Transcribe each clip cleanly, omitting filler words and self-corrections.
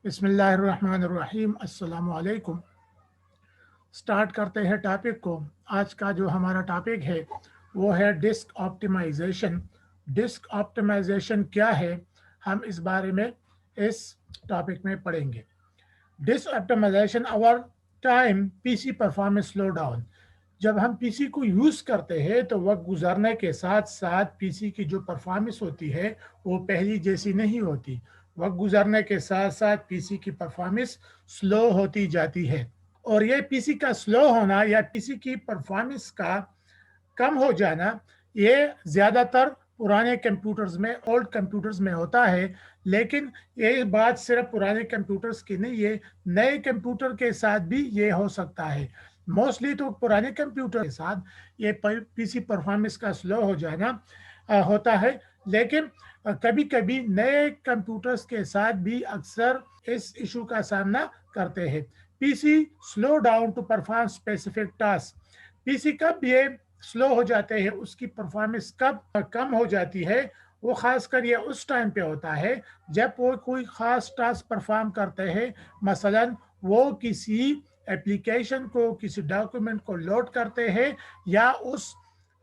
बिस्मिल्लाहिर्रहमानिर्रहीम। अस्सलामु अलैकुम। स्टार्ट करते हैं टॉपिक को। आज का जो हमारा टॉपिक है वो है डिस्क ऑप्टिमाइजेशन। डिस्क ऑप्टिमाइजेशन क्या है, हम इस बारे में इस टॉपिक में पढ़ेंगे। Disk optimisation over time PC performance slow down. जब हम पीसी को यूज़ करते हैं तो वक्त गुजरने के साथ साथ पीसी की जो परफॉर्मेंस होती है वो पहली जैसी नहीं होती। वक्त गुजरने के साथ साथ पीसी की परफॉर्मेंस स्लो होती जाती है, और ये पीसी का स्लो होना या पीसी की परफॉर्मेंस का कम हो जाना ये ज़्यादातर पुराने कंप्यूटर्स में, ओल्ड कंप्यूटर्स में होता है। लेकिन ये बात सिर्फ पुराने कंप्यूटर्स की नहीं है, नए कंप्यूटर के साथ भी ये हो सकता है। मोस्टली तो पुराने कंप्यूटर के साथ ये पीसी परफॉर्मेंस का स्लो हो जाना होता है, लेकिन कभी कभी नए कंप्यूटर्स के साथ भी अक्सर इस इशू का सामना करते हैं। PC slow down to perform specific task. PC कब ये स्लो हो जाते हैं, उसकी परफॉर्मेंस कब कम हो जाती है, वो खासकर ये उस टाइम पे होता है जब वो कोई खास टास्क परफॉर्म करते हैं। मसलन वो किसी एप्लीकेशन को, किसी डॉक्यूमेंट को लोड करते हैं या उस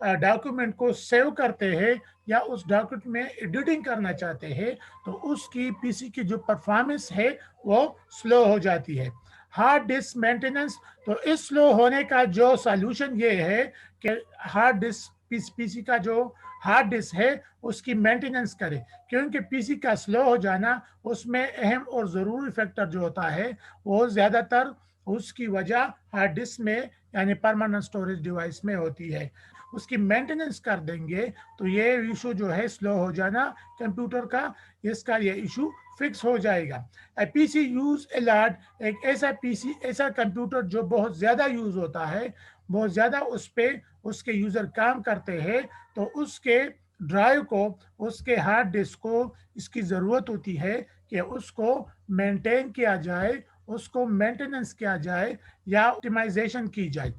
डॉक्यूमेंट को सेव करते हैं या उस डॉक्यूमेंट में एडिटिंग करना चाहते हैं, तो उसकी पीसी की जो परफॉर्मेंस है वो स्लो हो जाती है। Hard disk maintenance. तो इस स्लो होने का जो सॉल्यूशन ये है कि हार्ड डिस्क पीसी का जो हार्ड डिस्क है उसकी मेंटेनेंस करें, क्योंकि पीसी का स्लो हो जाना उसमें अहम और ज़रूरी फैक्टर जो होता है वो ज़्यादातर उसकी वजह हार्ड डिस्क में यानी परमानेंट स्टोरेज डिवाइस में होती है। उसकी मेंटेनेंस कर देंगे तो ये इशू जो है स्लो हो जाना कंप्यूटर का, इसका ये इशू फिक्स हो जाएगा। PC use a lot. एक ऐसा पीसी, ऐसा कंप्यूटर जो बहुत ज़्यादा यूज़ होता है, बहुत ज़्यादा उस पर उसके यूज़र काम करते हैं, तो उसके ड्राइव को, उसके हार्ड डिस्क को इसकी ज़रूरत होती है कि उसको मेंटेन किया जाए, उसको मेंटेनेंस किया जाए या ऑप्टिमाइजेशन की जाए।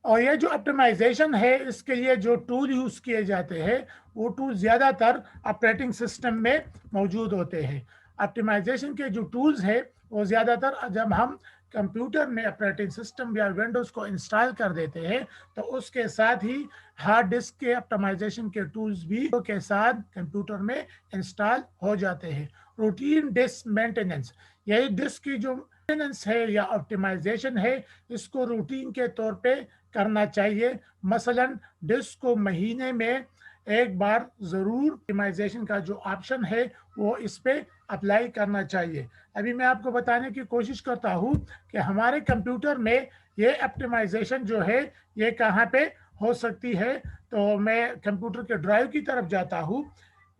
और ये जो ऑप्टिमाइजेशन है, इसके लिए जो टूल यूज़ किए जाते हैं वो टूल ज़्यादातर ऑपरेटिंग सिस्टम में मौजूद होते हैं। ऑप्टिमाइजेशन के जो टूल्स है वो ज़्यादातर जब हम कंप्यूटर में ऑपरेटिंग सिस्टम या विंडोज़ को इंस्टॉल कर देते हैं तो उसके साथ ही हार्ड डिस्क के ऑप्टिमाइजेशन के टूल्स भी के साथ कंप्यूटर में इंस्टॉल हो जाते हैं। Routine disk maintenance. यही डिस्क की जो मेंटेनेंस है या ऑप्टिमाइजेशन है, इसको रूटीन के तौर पे करना चाहिए। मसलन डिस्क को महीने में एक बार ज़रूर ऑप्टिमाइजेशन का जो ऑप्शन है वो इस पे अप्लाई करना चाहिए। अभी मैं आपको बताने की कोशिश करता हूँ कि हमारे कंप्यूटर में ये ऑप्टिमाइजेशन जो है ये कहाँ पे हो सकती है। तो मैं कंप्यूटर के ड्राइव की तरफ जाता हूँ।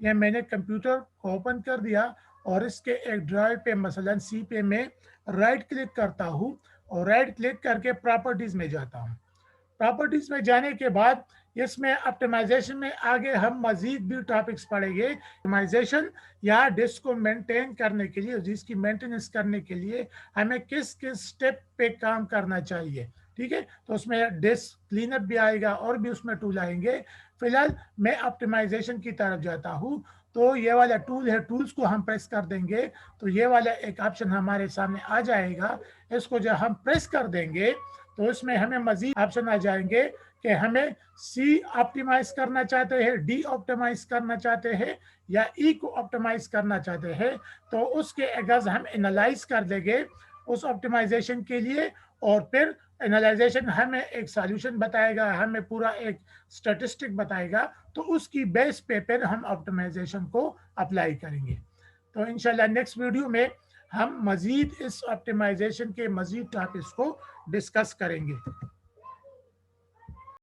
ये मैंने कंप्यूटर को ओपन कर दिया और इसके एक ड्राइव पे मसलन सी पे मैं राइट क्लिक करता हूँ और राइट क्लिक करके प्रॉपर्टीज़ में जाता हूँ। प्रॉपर्टीज में जाने के बाद इसमें ऑप्टिमाइजेशन में आगे हम मजीद भी टॉपिक्स पढ़ेंगे। ऑप्टिमाइजेशन या डिस्क को मेंटेन करने के लिए, जिसकी मेंटेनेंस करने के लिए हमें किस किस स्टेप पे काम करना चाहिए, ठीक है। तो उसमें डिस्क क्लीनअप भी आएगा और भी उसमें टूल आएंगे। फिलहाल मैं ऑप्टिमाइजेशन की तरफ जाता हूँ। तो ये वाला टूल है, टूल्स को हम प्रेस कर देंगे तो ये वाला एक ऑप्शन हमारे सामने आ जाएगा। इसको जब हम प्रेस कर देंगे तो इसमें हमें मजीद ऑप्शन आ जाएंगे कि हमें सी ऑप्टिमाइज करना चाहते हैं, डी ऑप्टिमाइज करना चाहते हैं या ई को ऑप्टिमाइज करना चाहते हैं। तो उसके एगज हम एनालाइज कर देंगे उस ऑप्टिमाइजेशन के लिए, और फिर एनालाइजेशन हमें एक सॉल्यूशन बताएगा, हमें पूरा एक स्टैटिस्टिक बताएगा। तो उसकी बेस पे फिर हम ऑप्टिमाइजेशन को अप्लाई करेंगे। तो इंशाल्लाह नेक्स्ट वीडियो में हम मजीद इस ऑप्टिमाइजेशन के मजीद टॉपिक्स को डिस्कस करेंगे।